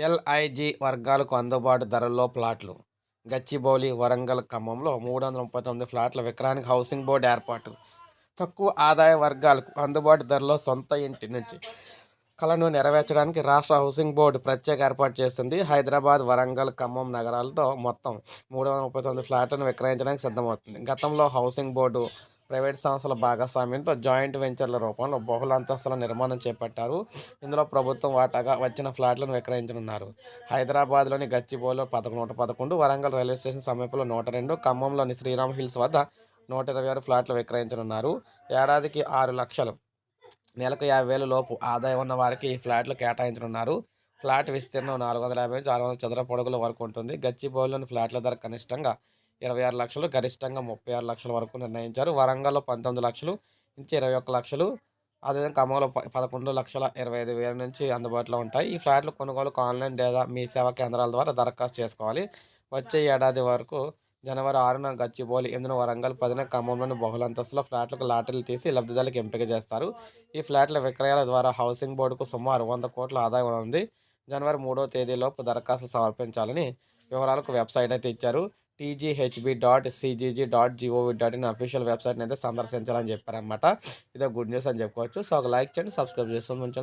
LIG వర్గాలకు అందుబాటు ధరల్లో ప్లాట్లు. గచ్చిబౌలి, వరంగల్, ఖమ్మంలో 339 ఫ్లాట్ల విక్రయానికి హౌసింగ్ బోర్డు ఏర్పాటు. తక్కువ ఆదాయ వర్గాలకు అందుబాటు ధరలో సొంత ఇంటి నుంచి కలను నెరవేర్చడానికి రాష్ట్ర హౌసింగ్ బోర్డు ప్రత్యేక ఏర్పాటు చేస్తుంది. హైదరాబాద్, వరంగల్, ఖమ్మం నగరాలతో మొత్తం 339 ఫ్లాట్లను విక్రయించడానికి సిద్ధమవుతుంది. గతంలో హౌసింగ్ బోర్డు ప్రైవేట్ సంస్థల భాగస్వామ్యంతో జాయింట్ వెంచర్ల రూపంలో బహుళ అంతస్తుల నిర్మాణం చేపట్టారు. ఇందులో ప్రభుత్వం వాటాగా వచ్చిన ఫ్లాట్లను విక్రయించనున్నారు. హైదరాబాద్లోని గచ్చిబౌలిలో 111, వరంగల్ రైల్వే స్టేషన్ సమీపంలో 102, ఖమ్మంలోని శ్రీరామ్ హిల్స్ వద్ద 126 ఫ్లాట్లు విక్రయించనున్నారు. ఏడాదికి 6 లక్షలు, నెలకు 50,000 లోపు ఆదాయం ఉన్న వారికి ఈ ఫ్లాట్లు కేటాయించనున్నారు. ఫ్లాట్ విస్తీర్ణం 450-600 చదరపు అడుగుల వరకు ఉంటుంది. గచ్చిబౌలిలోని ఫ్లాట్ల ధర కనిష్టంగా 26 లక్షలు, గరిష్టంగా 36 లక్షల వరకు నిర్ణయించారు. వరంగల్లో 19 లక్షలు నుంచి 21 లక్షలు, అదేవిధంగా ఖమ్మంలో 11,25,000 నుంచి అందుబాటులో ఉంటాయి. ఈ ఫ్లాట్ల కొనుగోలుకు ఆన్లైన్ లేదా మీ సేవా కేంద్రాల ద్వారా దరఖాస్తు చేసుకోవాలి. వచ్చే ఏడాది వరకు జనవరి 6న గచ్చిబౌలి, 8న వరంగల్, 10న ఖమ్మంలోని బహుళంతస్తుల ఫ్లాట్లకు లాటరీలు తీసి లబ్ధిదారులకు ఎంపిక చేస్తారు. ఈ ఫ్లాట్ల విక్రయాల ద్వారా హౌసింగ్ బోర్డుకు సుమారు 100 కోట్ల ఆదాయం ఉంది. జనవరి 3వ తేదీలోపు దరఖాస్తు సమర్పించాలని వివరాలకు వెబ్సైట్ అయితే ఇచ్చారు. tghb.cgg.gov.in అఫీషియల్ వెబ్సైట్ని అయితే సందర్శించాలని చెప్పారనమాట. ఇదే గుడ్ న్యూస్ అని చెప్పుకోవచ్చు. సో ఒక లైక్ చేయండి, సబ్స్క్రైబ్ చేసుకోండి, మంచి